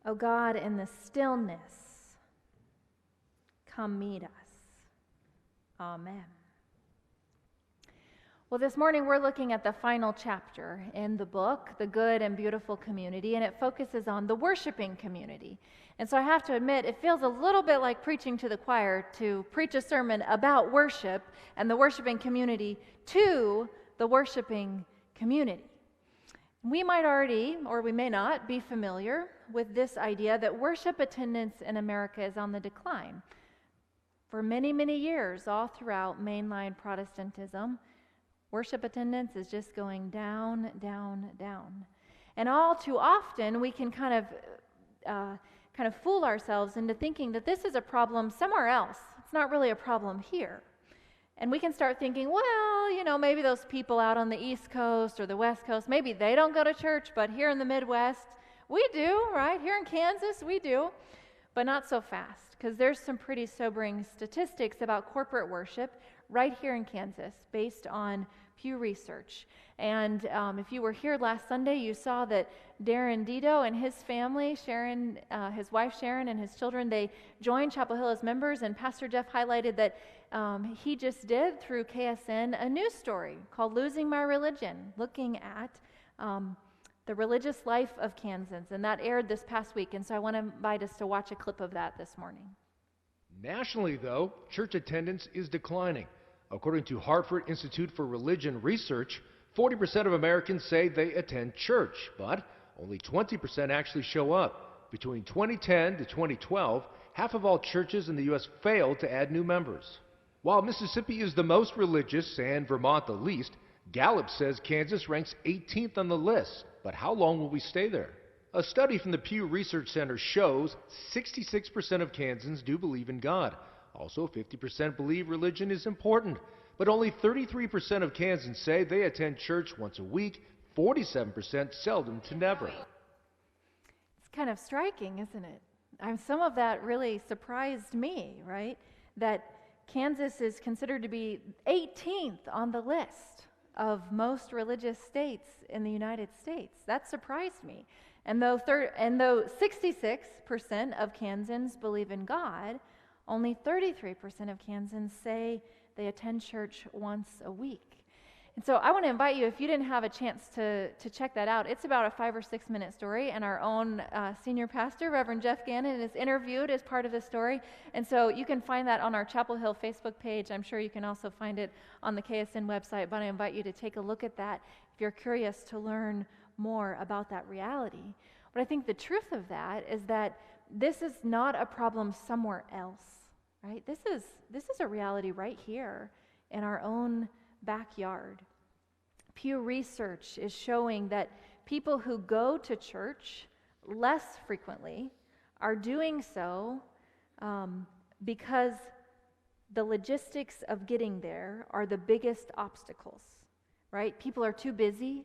O God, in the stillness, come meet us. Amen. Well, this morning we're looking at the final chapter in the book, The Good and Beautiful Community, and it focuses on the worshiping community. And so I have to admit, it feels a little bit like preaching to the choir to preach a sermon about worship and the worshiping community to the worshiping community. We might already, or we may not, be familiar with this idea that worship attendance in America is on the decline. For many, many years, all throughout mainline Protestantism, worship attendance is just going down, down, down. And all too often, we can kind of fool ourselves into thinking that this is a problem somewhere else. It's not really a problem here. And we can start thinking, well, maybe those people out on the East Coast or the West Coast, maybe they don't go to church, but here in the Midwest, we do, right? Here in Kansas, we do. But not so fast, because there's some pretty sobering statistics about corporate worship right here in Kansas based on Pew Research. And if you were here last Sunday, you saw that Darren Dido and his family, Sharon, his wife Sharon and his children, they joined Chapel Hill as members, and Pastor Jeff highlighted that he just did through KSN a news story called Losing My Religion, looking at the religious life of Kansans, and that aired this past week, and so I want to invite us to watch a clip of that this morning. Nationally, though, church attendance is declining. According to Hartford Institute for Religion Research, 40% of Americans say they attend church, but only 20% actually show up. Between 2010 to 2012, half of all churches in the U.S. failed to add new members. While Mississippi is the most religious and Vermont the least, Gallup says Kansas ranks 18th on the list. But how long will we stay there? A study from the Pew Research Center shows 66% of Kansans do believe in God. Also, 50% believe religion is important. But only 33% of Kansans say they attend church once a week, 47% seldom to never. It's kind of striking, isn't it? Some of that really surprised me, right? That Kansas is considered to be 18th on the list of most religious states in the United States. That surprised me. And though 66% of Kansans believe in God, only 33% of Kansans say they attend church once a week. And so I want to invite you, if you didn't have a chance to check that out, it's about a 5 or 6 minute story, and our own senior pastor, Reverend Jeff Gannon, is interviewed as part of the story. And so you can find that on our Chapel Hill Facebook page. I'm sure you can also find it on the KSN website, but I invite you to take a look at that if you're curious to learn more about that reality. But I think the truth of that is that this is not a problem somewhere else, right? This is a reality right here in our own backyard. Pew Research is showing that people who go to church less frequently are doing so because the logistics of getting there are the biggest obstacles, right? People are too busy,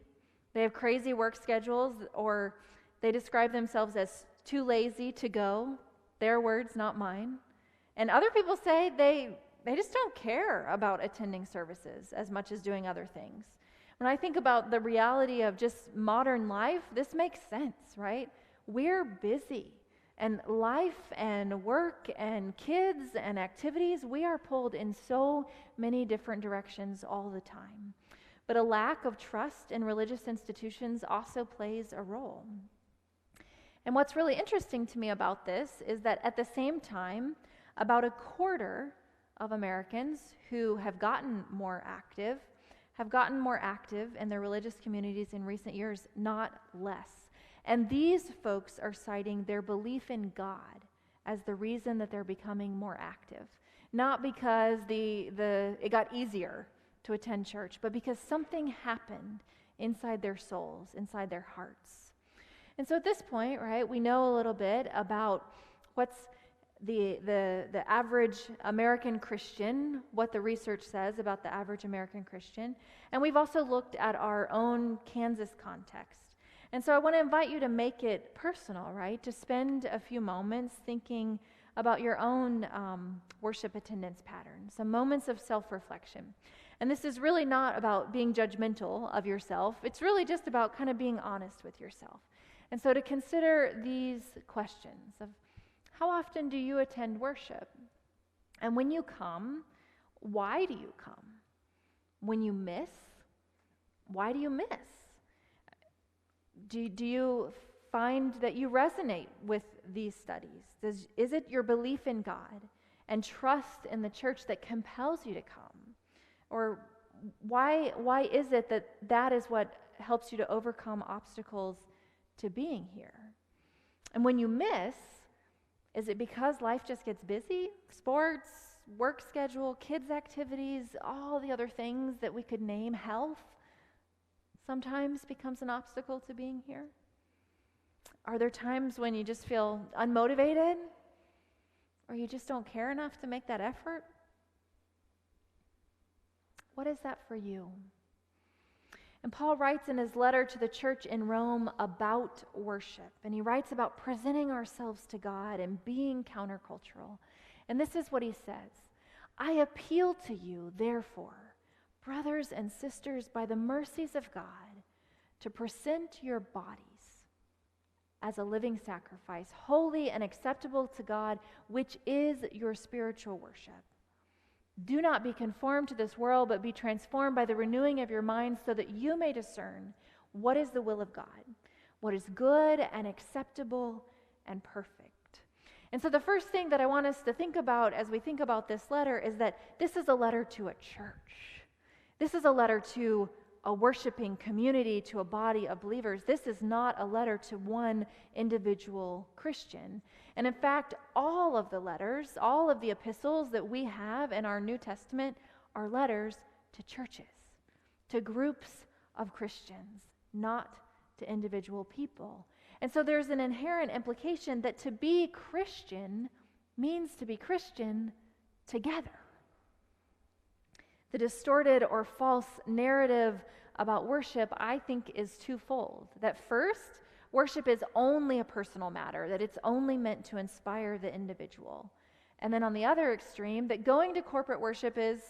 they have crazy work schedules, or they describe themselves as too lazy to go. Their words, not mine. And other people say they just don't care about attending services as much as doing other things. When I think about the reality of just modern life, this makes sense, right? We're busy. And life and work and kids and activities, we are pulled in so many different directions all the time. But a lack of trust in religious institutions also plays a role. And what's really interesting to me about this is that at the same time, about a quarter of Americans who have gotten more active in their religious communities in recent years, not less. And these folks are citing their belief in God as the reason that they're becoming more active. Not because it got easier to attend church, but because something happened inside their souls, inside their hearts. And so at this point, right, we know a little bit about what's the average American Christian, what the research says about the average American Christian. And we've also looked at our own Kansas context. And so I want to invite you to make it personal, right? To spend a few moments thinking about your own worship attendance patterns, some moments of self-reflection. And this is really not about being judgmental of yourself. It's really just about kind of being honest with yourself. And so to consider these questions of how often do you attend worship? And when you come, why do you come? When you miss, why do you miss? Do you find that you resonate with these studies? Is it your belief in God and trust in the church that compels you to come? Or why is it that is what helps you to overcome obstacles to being here? And when you miss, is it because life just gets busy? Sports, work schedule, kids' activities, all the other things that we could name, health, sometimes becomes an obstacle to being here? Are there times when you just feel unmotivated? Or you just don't care enough to make that effort? What is that for you? And Paul writes in his letter to the church in Rome about worship. And he writes about presenting ourselves to God and being countercultural. And this is what he says: I appeal to you, therefore, brothers and sisters, by the mercies of God, to present your bodies as a living sacrifice, holy and acceptable to God, which is your spiritual worship. Do not be conformed to this world, but be transformed by the renewing of your mind, so that you may discern what is the will of God, what is good and acceptable and perfect. And so the first thing that I want us to think about as we think about this letter is that this is a letter to a church. This is a letter to a worshiping community, to a body of believers. This is not a letter to one individual Christian. And in fact, all of the letters, all of the epistles that we have in our New Testament are letters to churches, to groups of Christians, not to individual people. And so there's an inherent implication that to be Christian means to be Christian together. The distorted or false narrative about worship, I think, is twofold. That first, worship is only a personal matter, that it's only meant to inspire the individual. And then on the other extreme, that going to corporate worship is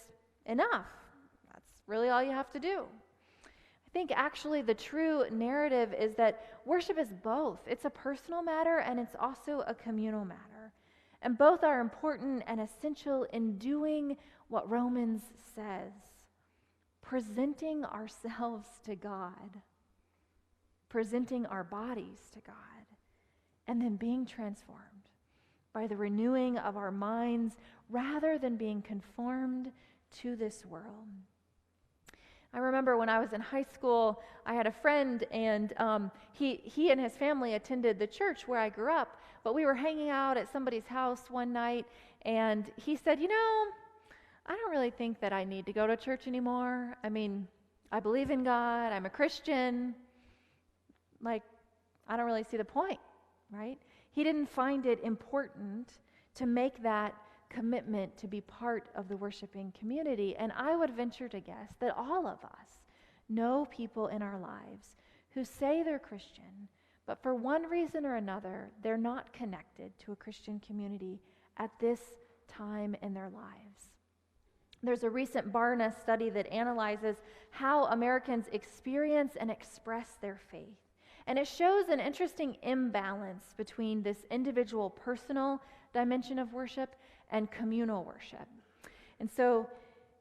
enough. That's really all you have to do. I think actually the true narrative is that worship is both. It's a personal matter and it's also a communal matter. And both are important and essential in doing what Romans says: presenting ourselves to God, presenting our bodies to God, and then being transformed by the renewing of our minds rather than being conformed to this world. I remember when I was in high school, I had a friend, and he and his family attended the church where I grew up, but we were hanging out at somebody's house one night, and he said, I don't really think that I need to go to church anymore. I mean, I believe in God, I'm a Christian. I don't really see the point, right? He didn't find it important to make that commitment to be part of the worshiping community. And I would venture to guess that all of us know people in our lives who say they're Christian, but for one reason or another, they're not connected to a Christian community at this time in their lives. There's a recent Barna study that analyzes how Americans experience and express their faith. And it shows an interesting imbalance between this individual personal dimension of worship and communal worship. And so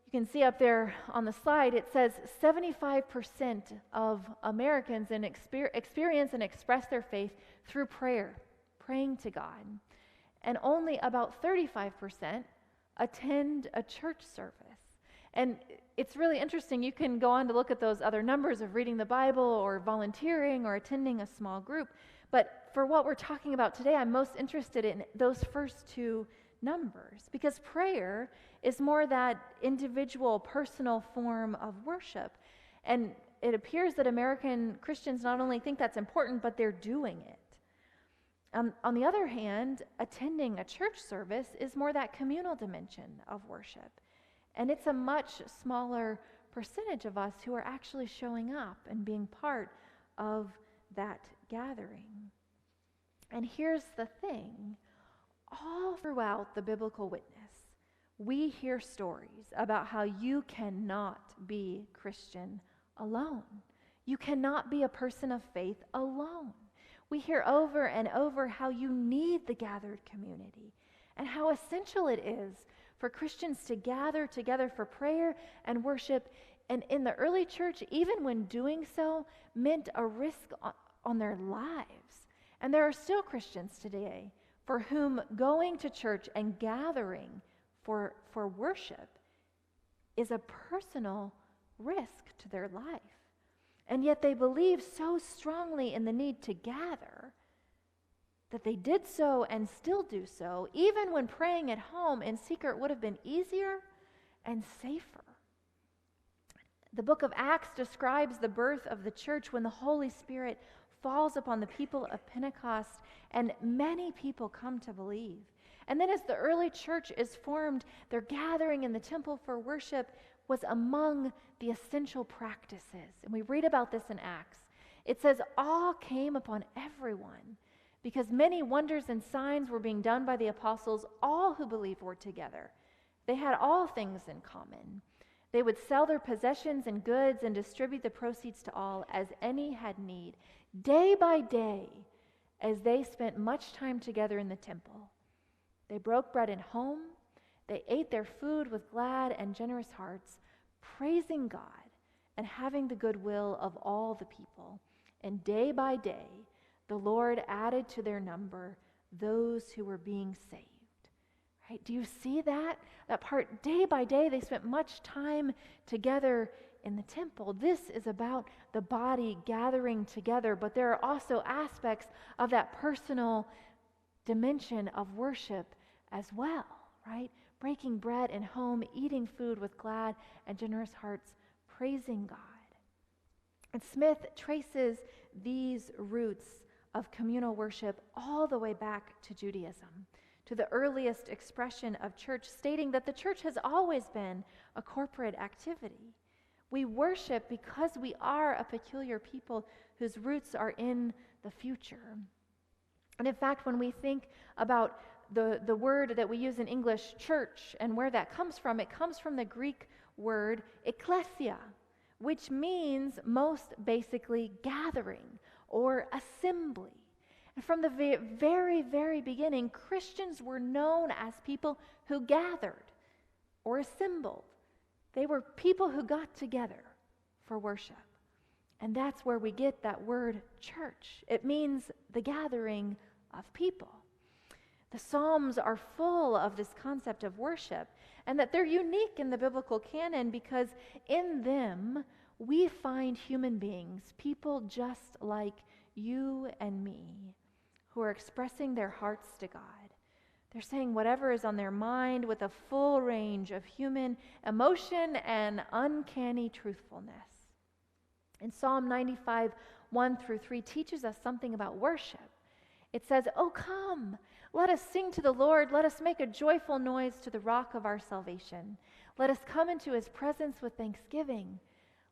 you can see up there on the slide, it says 75% of Americans experience and express their faith through prayer, praying to God. And only about 35% attend a church service. And it's really interesting. You can go on to look at those other numbers of reading the Bible or volunteering or attending a small group. But for what we're talking about today, I'm most interested in those first two numbers, because prayer is more that individual, personal form of worship. And it appears that American Christians not only think that's important, but they're doing it. On the other hand, attending a church service is more that communal dimension of worship. And it's a much smaller percentage of us who are actually showing up and being part of that gathering. And here's the thing. All throughout the biblical witness, we hear stories about how you cannot be Christian alone. You cannot be a person of faith alone. We hear over and over how you need the gathered community and how essential it is for Christians to gather together for prayer and worship. And in the early church, even when doing so meant a risk on their lives. And there are still Christians today for whom going to church and gathering for worship is a personal risk to their life. And yet they believe so strongly in the need to gather that they did so and still do so, even when praying at home in secret would have been easier and safer. The book of Acts describes the birth of the church when the Holy Spirit falls upon the people of Pentecost, and many people come to believe. And then as the early church is formed, their gathering in the temple for worship was among the essential practices. And we read about this in Acts. It says, "All came upon everyone, because many wonders and signs were being done by the apostles. All who believed were together. They had all things in common. They would sell their possessions and goods and distribute the proceeds to all as any had need. Day by day, as they spent much time together in the temple, they broke bread at home. They ate their food with glad and generous hearts, praising God and having the goodwill of all the people. And day by day, the Lord added to their number those who were being saved." Right? Do you see that? That part, day by day, they spent much time together in the temple. This is about the body gathering together, but there are also aspects of that personal dimension of worship as well, right? Breaking bread in home, eating food with glad and generous hearts, praising God. And Smith traces these roots of communal worship all the way back to Judaism, to the earliest expression of church, stating that the church has always been a corporate activity. We worship because we are a peculiar people whose roots are in the future. And in fact, when we think about the word that we use in English, church, and where that comes from, it comes from the Greek word ekklesia, which means most basically gathering or assembly. And from the very, very beginning, Christians were known as people who gathered or assembled. They were people who got together for worship. And that's where we get that word church. It means the gathering of people. The Psalms are full of this concept of worship, and that they're unique in the biblical canon because in them we find human beings, people just like you and me, who are expressing their hearts to God. They're saying whatever is on their mind with a full range of human emotion and uncanny truthfulness. And Psalm 95, 1-3 teaches us something about worship. It says, "Oh, come, let us sing to the Lord. Let us make a joyful noise to the rock of our salvation. Let us come into his presence with thanksgiving.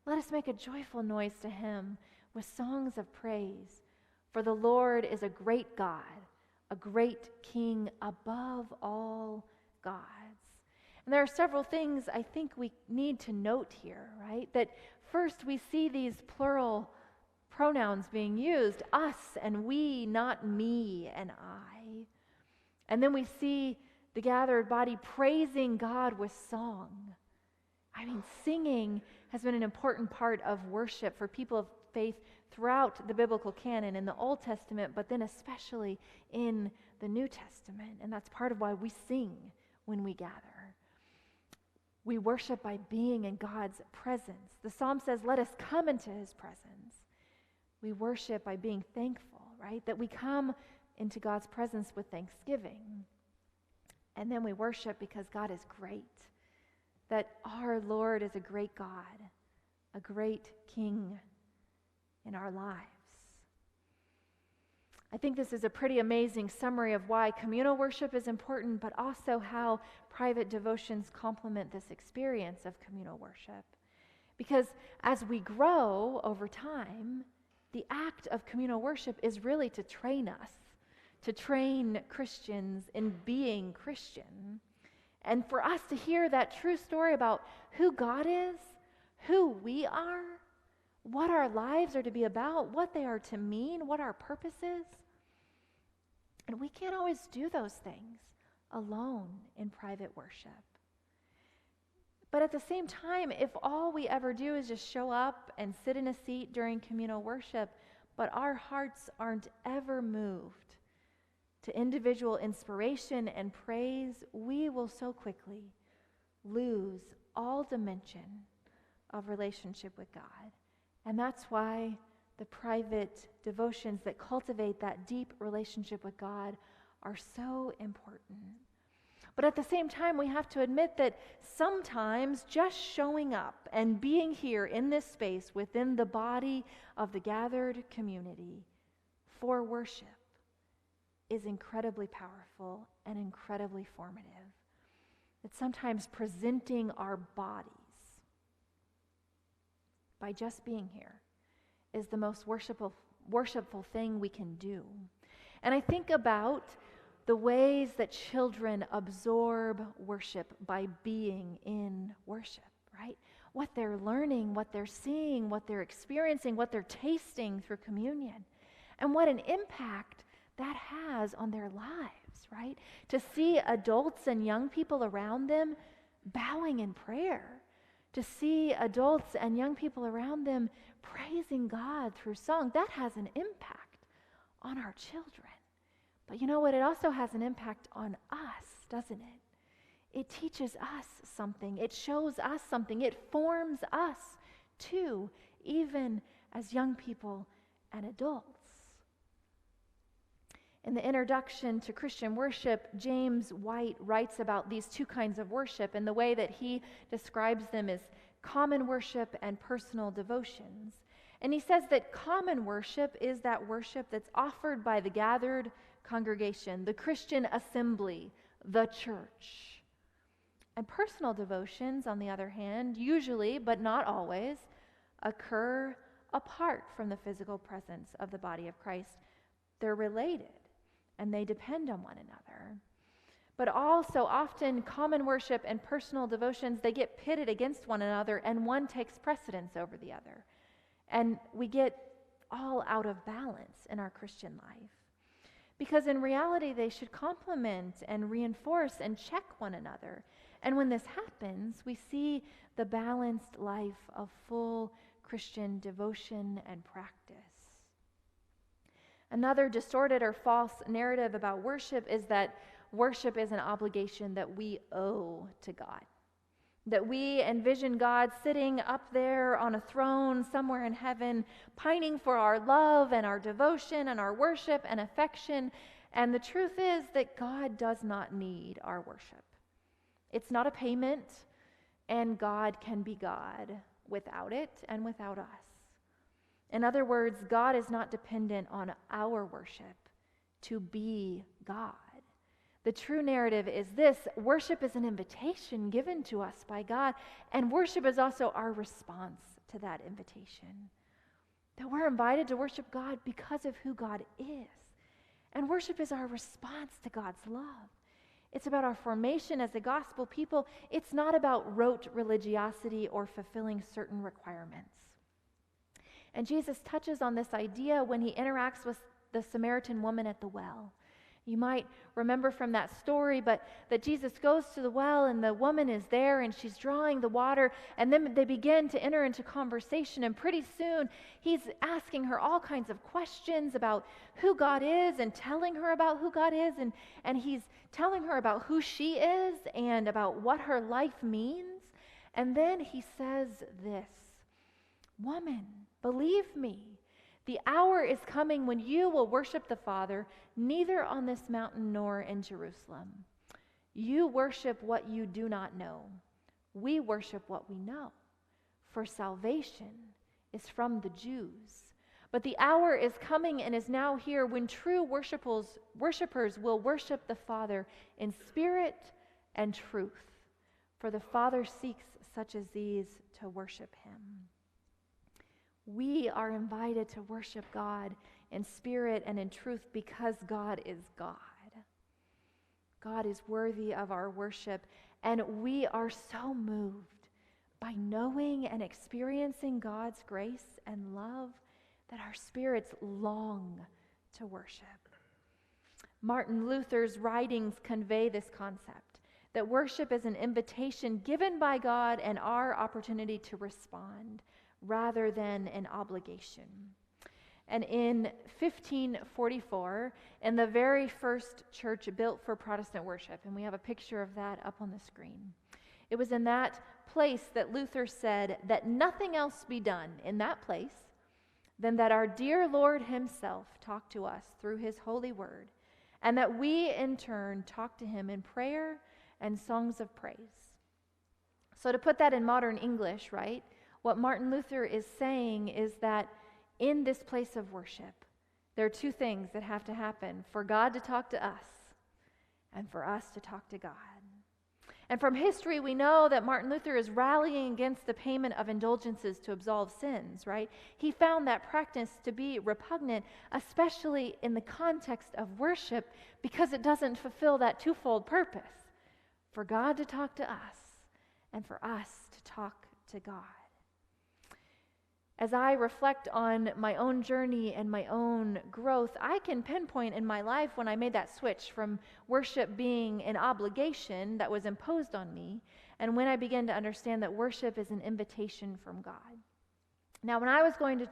Let us make a joyful noise to him with songs of praise. For the Lord is a great God, a great King above all gods." And there are several things I think we need to note here, right? That first we see these plural pronouns being used, us and we, not me and I. And then we see the gathered body praising God with song. I mean, singing has been an important part of worship for people of faith throughout the biblical canon in the Old Testament, but then especially in the New Testament. And that's part of why we sing when we gather. We worship by being in God's presence. The Psalm says, "Let us come into his presence." We worship by being thankful, right? That we come into God's presence with thanksgiving. And then we worship because God is great. That our Lord is a great God, a great King in our lives. I think this is a pretty amazing summary of why communal worship is important, but also how private devotions complement this experience of communal worship. Because as we grow over time, the act of communal worship is really to train us, to train Christians in being Christian. And for us to hear that true story about who God is, who we are, what our lives are to be about, what they are to mean, what our purpose is. And we can't always do those things alone in private worship. But at the same time, if all we ever do is just show up and sit in a seat during communal worship, but our hearts aren't ever moved to individual inspiration and praise, we will so quickly lose all dimension of relationship with God. And that's why the private devotions that cultivate that deep relationship with God are so important. But at the same time, we have to admit that sometimes just showing up and being here in this space within the body of the gathered community for worship is incredibly powerful and incredibly formative. That sometimes presenting our bodies by just being here is the most worshipful thing we can do. And I think about the ways that children absorb worship by being in worship, right? What they're learning, what they're seeing, what they're experiencing, what they're tasting through communion. And what an impact that has on their lives, right? To see adults and young people around them bowing in prayer. To see adults and young people around them praising God through song, that has an impact on our children. But you know what? It also has an impact on us, doesn't it? It teaches us something. It shows us something. It forms us too, even as young people and adults. In the introduction to Christian worship, James White writes about these two kinds of worship, and the way that he describes them is common worship and personal devotions. And he says that common worship is that worship that's offered by the gathered congregation, the Christian assembly, the church. And personal devotions, on the other hand, usually, but not always, occur apart from the physical presence of the body of Christ. They're related, and they depend on one another. But also often common worship and personal devotions, they get pitted against one another, and one takes precedence over the other. And we get all out of balance in our Christian life. Because in reality, they should complement and reinforce and check one another. And when this happens, we see the balanced life of full Christian devotion and practice. Another distorted or false narrative about worship is that worship is an obligation that we owe to God. That we envision God sitting up there on a throne somewhere in heaven, pining for our love and our devotion and our worship and affection. And the truth is that God does not need our worship. It's not a payment, and God can be God without it and without us. In other words, God is not dependent on our worship to be God. The true narrative is this: worship is an invitation given to us by God, and worship is also our response to that invitation. That we're invited to worship God because of who God is. And worship is our response to God's love. It's about our formation as a gospel people. It's not about rote religiosity or fulfilling certain requirements. And Jesus touches on this idea when he interacts with the Samaritan woman at the well. You might remember from that story, but that Jesus goes to the well and the woman is there and she's drawing the water, and then they begin to enter into conversation, and pretty soon he's asking her all kinds of questions about who God is and telling her about who God is, and he's telling her about who she is and about what her life means. And then he says this: "Woman, believe me, the hour is coming when you will worship the Father, neither on this mountain nor in Jerusalem. You worship what you do not know. We worship what we know. For salvation is from the Jews. But the hour is coming and is now here when true worshipers will worship the Father in spirit and truth. For the Father seeks such as these to worship him." We are invited to worship God in spirit and in truth because God is God. God is worthy of our worship, and we are so moved by knowing and experiencing God's grace and love that our spirits long to worship. Martin Luther's writings convey this concept, that worship is an invitation given by God and our opportunity to respond rather than an obligation. And in 1544, in the very first church built for Protestant worship, and we have a picture of that up on the screen, it was in that place that Luther said that nothing else be done in that place than that our dear Lord himself talk to us through his holy word, and that we in turn talk to him in prayer and songs of praise. So to put that in modern English, right, what Martin Luther is saying is that in this place of worship, there are two things that have to happen: for God to talk to us and for us to talk to God. And from history, we know that Martin Luther is rallying against the payment of indulgences to absolve sins, right? He found that practice to be repugnant, especially in the context of worship, because it doesn't fulfill that twofold purpose: for God to talk to us and for us to talk to God. As I reflect on my own journey and my own growth, I can pinpoint in my life when I made that switch from worship being an obligation that was imposed on me, and when I began to understand that worship is an invitation from God. Now, when I was going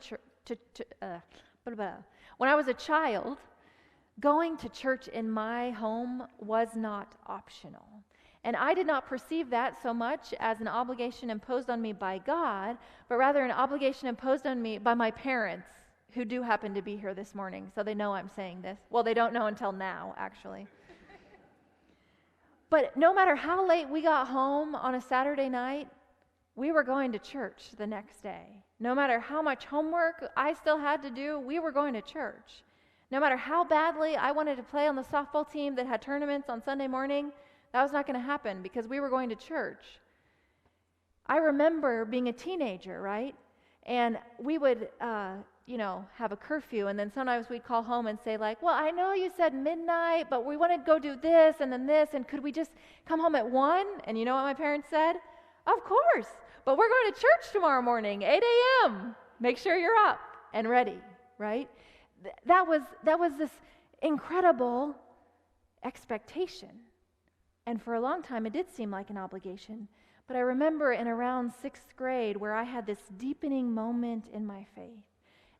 when I was a child, going to church in my home was not optional. And I did not perceive that so much as an obligation imposed on me by God, but rather an obligation imposed on me by my parents, who do happen to be here this morning, so they know I'm saying this. Well, they don't know until now, actually. But no matter how late we got home on a Saturday night, we were going to church the next day. No matter how much homework I still had to do, we were going to church. No matter how badly I wanted to play on the softball team that had tournaments on Sunday morning, that was not going to happen because we were going to church. I remember being a teenager, right? And we would, have a curfew, and then sometimes we'd call home and say like, well, I know you said midnight, but we want to go do this and then this, and could we just come home at 1? And you know what my parents said? Of course, but we're going to church tomorrow morning, 8 a.m. Make sure you're up and ready, right? That was this incredible expectation. And for a long time, it did seem like an obligation. But I remember in around 6th grade where I had this deepening moment in my faith.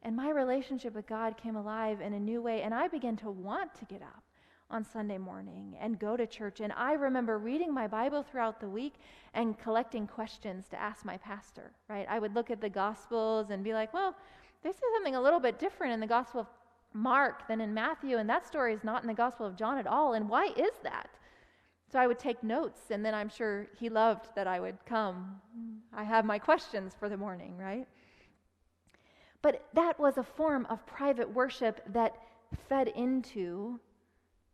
And my relationship with God came alive in a new way. And I began to want to get up on Sunday morning and go to church. And I remember reading my Bible throughout the week and collecting questions to ask my pastor, right? I would look at the Gospels and be like, well, this is something a little bit different in the Gospel of Mark than in Matthew. And that story is not in the Gospel of John at all. And why is that? So I would take notes, and then I'm sure he loved that I would come. I have my questions for the morning, right? But that was a form of private worship that fed into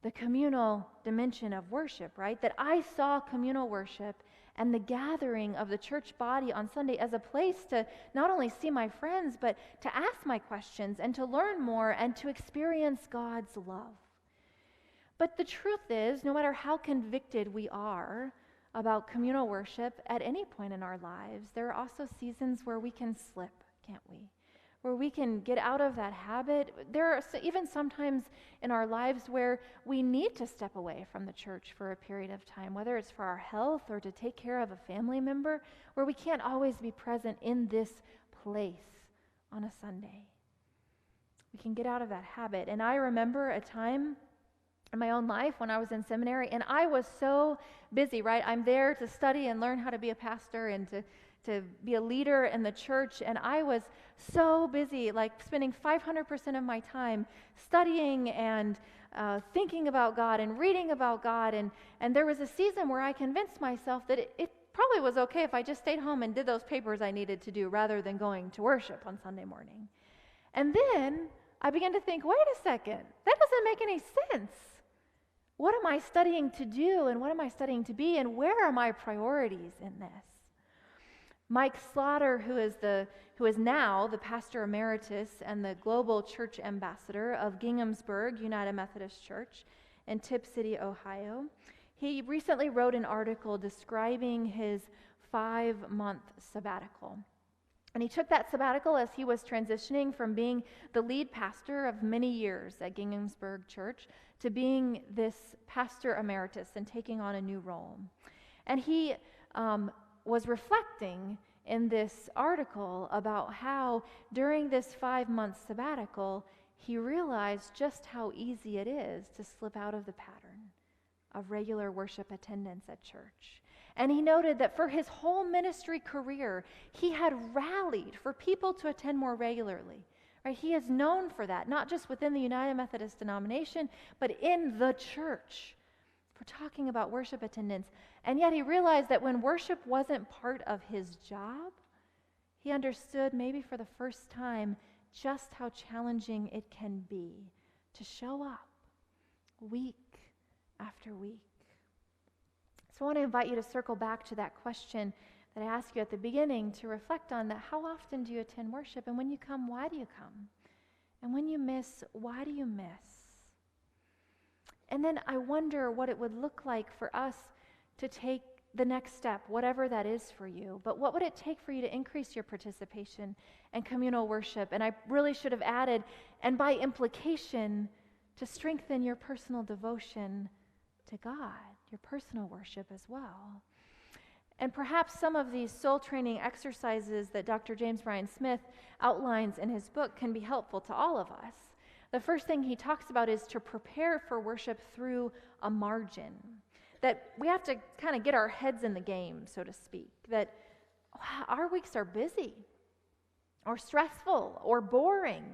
the communal dimension of worship, right? That I saw communal worship and the gathering of the church body on Sunday as a place to not only see my friends, but to ask my questions and to learn more and to experience God's love. But the truth is, no matter how convicted we are about communal worship at any point in our lives, there are also seasons where we can slip, can't we? Where we can get out of that habit. There are even sometimes in our lives where we need to step away from the church for a period of time, whether it's for our health or to take care of a family member, where we can't always be present in this place on a Sunday. We can get out of that habit. And I remember a time in my own life when I was in seminary, and I was so busy, right? I'm there to study and learn how to be a pastor and to be a leader in the church, and I was so busy, like spending 500% of my time studying and thinking about God and reading about God, and there was a season where I convinced myself that it probably was okay if I just stayed home and did those papers I needed to do rather than going to worship on Sunday morning. And then I began to think, wait a second, that doesn't make any sense. What am I studying to do, and what am I studying to be, and where are my priorities in this? Mike Slaughter, who is now the pastor emeritus and the global church ambassador of Ginghamsburg United Methodist Church in Tipp City, Ohio, he recently wrote an article describing his 5-month sabbatical. And he took that sabbatical as he was transitioning from being the lead pastor of many years at Ginghamsburg Church to being this pastor emeritus and taking on a new role. And he was reflecting in this article about how during this 5-month sabbatical, he realized just how easy it is to slip out of the pattern of regular worship attendance at church. And he noted that for his whole ministry career, he had rallied for people to attend more regularly. Right? He is known for that, not just within the United Methodist denomination, but in the church, for talking about worship attendance. And yet he realized that when worship wasn't part of his job, he understood maybe for the first time just how challenging it can be to show up week after week. So I want to invite you to circle back to that question that I asked you at the beginning, to reflect on that. How often do you attend worship? And when you come, why do you come? And when you miss, why do you miss? And then I wonder what it would look like for us to take the next step, whatever that is for you. But what would it take for you to increase your participation and communal worship? And I really should have added, and by implication, to strengthen your personal devotion to God, your personal worship as well. And perhaps some of these soul training exercises that Dr. James Bryan Smith outlines in his book can be helpful to all of us. The first thing he talks about is to prepare for worship through a margin. That we have to kind of get our heads in the game, so to speak. That our weeks are busy, or stressful, or boring.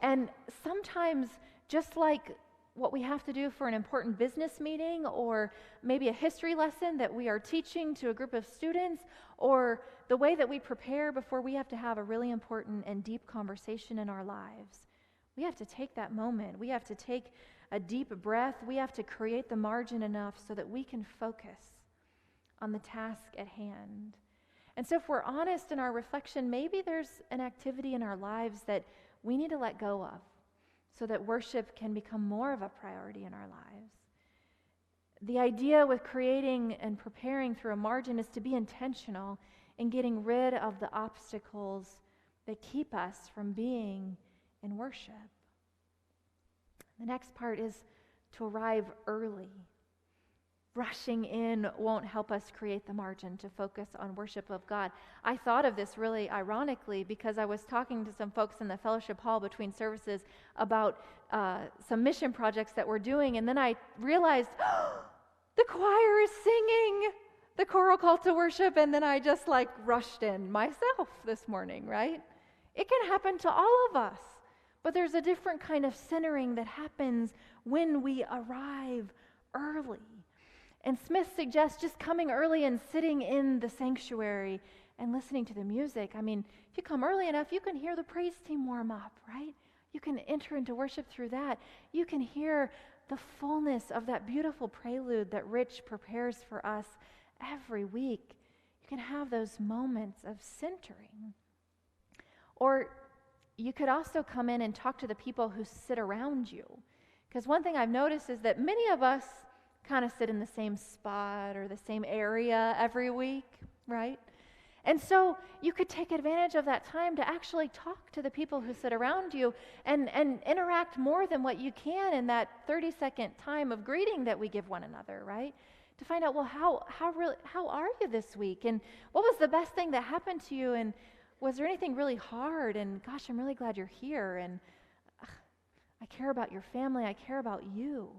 And sometimes, just like what we have to do for an important business meeting, or maybe a history lesson that we are teaching to a group of students, or the way that we prepare before we have to have a really important and deep conversation in our lives, we have to take that moment. We have to take a deep breath. We have to create the margin enough so that we can focus on the task at hand. And so if we're honest in our reflection, maybe there's an activity in our lives that we need to let go of, so that worship can become more of a priority in our lives. The idea with creating and preparing through a margin is to be intentional in getting rid of the obstacles that keep us from being in worship. The next part is to arrive early. Rushing in won't help us create the margin to focus on worship of God. I thought of this really ironically because I was talking to some folks in the fellowship hall between services about some mission projects that we're doing, and then I realized, the choir is singing the choral call to worship, and then I just rushed in myself this morning, right? It can happen to all of us, but there's a different kind of centering that happens when we arrive early. And Smith suggests just coming early and sitting in the sanctuary and listening to the music. I mean, if you come early enough, you can hear the praise team warm up, right? You can enter into worship through that. You can hear the fullness of that beautiful prelude that Rich prepares for us every week. You can have those moments of centering. Or you could also come in and talk to the people who sit around you. Because one thing I've noticed is that many of us kind of sit in the same spot or the same area every week, right? And so you could take advantage of that time to actually talk to the people who sit around you and interact more than what you can in that 30-second time of greeting that we give one another, right? To find out, well, how are you this week? And what was the best thing that happened to you? And was there anything really hard? And gosh, I'm really glad you're here. And I care about your family. I care about you.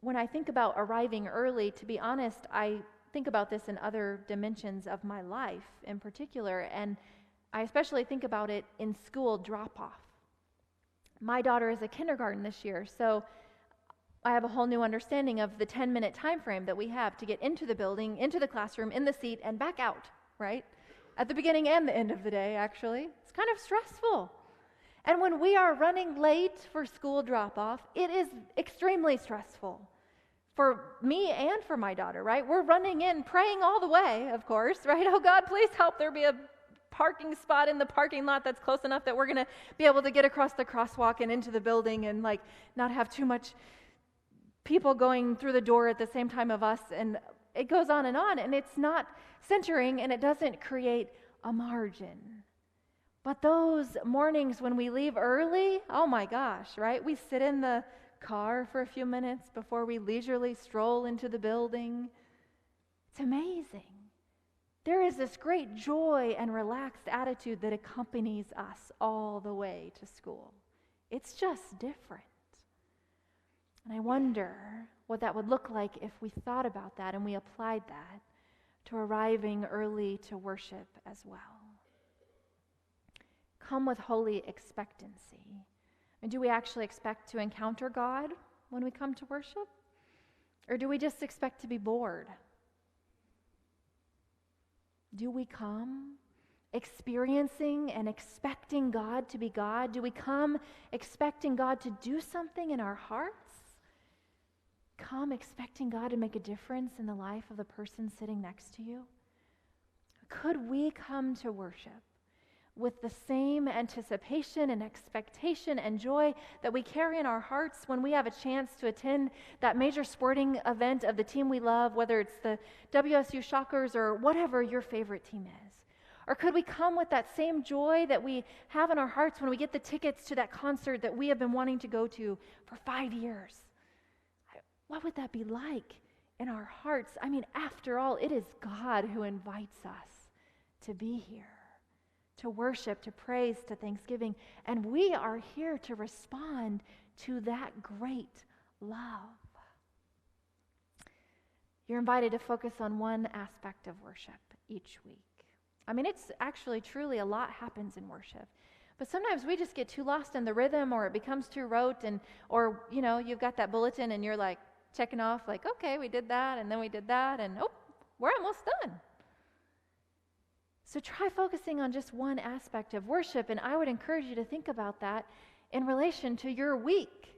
When I think about arriving early, to be honest, I think about this in other dimensions of my life in particular, and I especially think about it in school drop-off. My daughter is a kindergarten this year, so I have a whole new understanding of the 10-minute time frame that we have to get into the building, into the classroom, in the seat, and back out, right? At the beginning and the end of the day, actually. It's kind of stressful. And when we are running late for school drop-off, it is extremely stressful for me and for my daughter, right? We're running in, praying all the way, of course, right? Oh, God, please help there be a parking spot in the parking lot that's close enough that we're going to be able to get across the crosswalk and into the building and not have too much people going through the door at the same time of us. And it goes on, and it's not centering, and it doesn't create a margin. But those mornings when we leave early, oh my gosh, right? We sit in the car for a few minutes before we leisurely stroll into the building. It's amazing. There is this great joy and relaxed attitude that accompanies us all the way to school. It's just different. And I wonder what that would look like if we thought about that and we applied that to arriving early to worship as well. Come with holy expectancy. And do we actually expect to encounter God when we come to worship? Or do we just expect to be bored? Do we come experiencing and expecting God to be God? Do we come expecting God to do something in our hearts? Come expecting God to make a difference in the life of the person sitting next to you? Could we come to worship with the same anticipation and expectation and joy that we carry in our hearts when we have a chance to attend that major sporting event of the team we love, whether it's the WSU Shockers or whatever your favorite team is? Or could we come with that same joy that we have in our hearts when we get the tickets to that concert that we have been wanting to go to for 5 years? What would that be like in our hearts? I mean, after all, it is God who invites us to be here, to worship, to praise, to thanksgiving. And we are here to respond to that great love. You're invited to focus on one aspect of worship each week. I mean, it's actually truly a lot happens in worship. But sometimes we just get too lost in the rhythm, or it becomes too rote, or you've got that bulletin and you're like checking off like, okay, we did that, and then we did that, and oh, we're almost done. So try focusing on just one aspect of worship, and I would encourage you to think about that in relation to your week,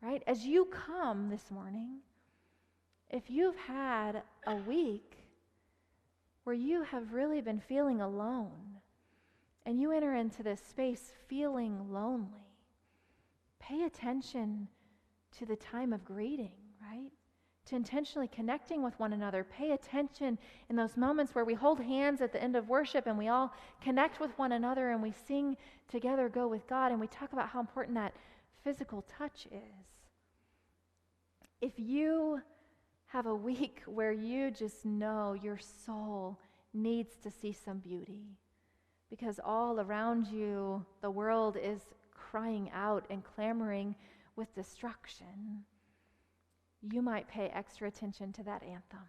right? As you come this morning, if you've had a week where you have really been feeling alone, and you enter into this space feeling lonely, pay attention to the time of greeting, right? To intentionally connecting with one another. Pay attention in those moments where we hold hands at the end of worship and we all connect with one another and we sing together, Go With God, and we talk about how important that physical touch is. If you have a week where you just know your soul needs to see some beauty because all around you the world is crying out and clamoring with destruction, you might pay extra attention to that anthem.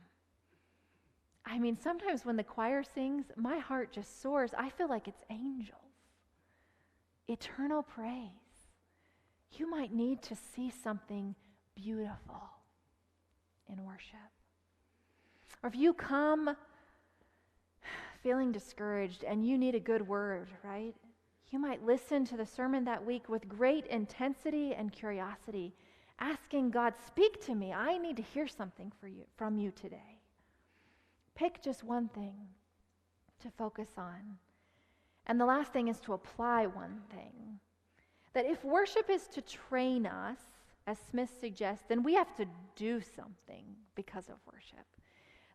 I mean, sometimes when the choir sings, my heart just soars. I feel like it's angels. Eternal praise. You might need to see something beautiful in worship. Or if you come feeling discouraged and you need a good word, right? You might listen to the sermon that week with great intensity and curiosity, asking God, speak to me. I need to hear something from you today. Pick just one thing to focus on. And the last thing is to apply one thing. That if worship is to train us, as Smith suggests, then we have to do something because of worship.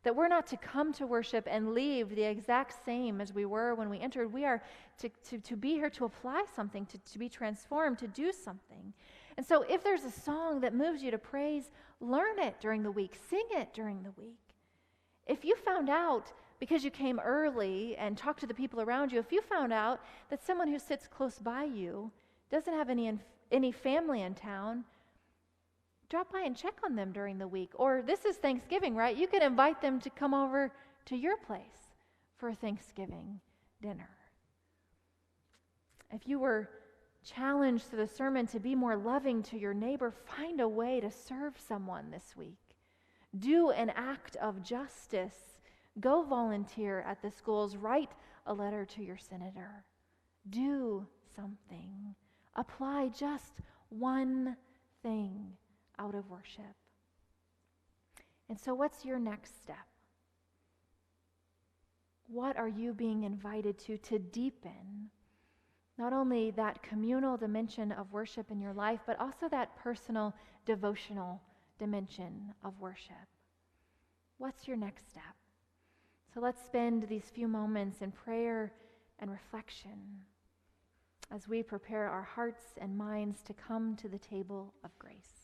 That we're not to come to worship and leave the exact same as we were when we entered. We are to be here to apply something, to be transformed, to do something. And so if there's a song that moves you to praise, learn it during the week. Sing it during the week. If you found out, because you came early and talked to the people around you, if you found out that someone who sits close by you doesn't have any family in town, drop by and check on them during the week. Or this is Thanksgiving, right? You could invite them to come over to your place for a Thanksgiving dinner. If you were challenged through the sermon to be more loving to your neighbor, find a way to serve someone this week. Do an act of justice. Go volunteer at the schools. Write a letter to your senator. Do something. Apply just one thing out of worship. And so what's your next step? What are you being invited to deepen not only that communal dimension of worship in your life, but also that personal devotional dimension of worship? What's your next step? So let's spend these few moments in prayer and reflection as we prepare our hearts and minds to come to the table of grace.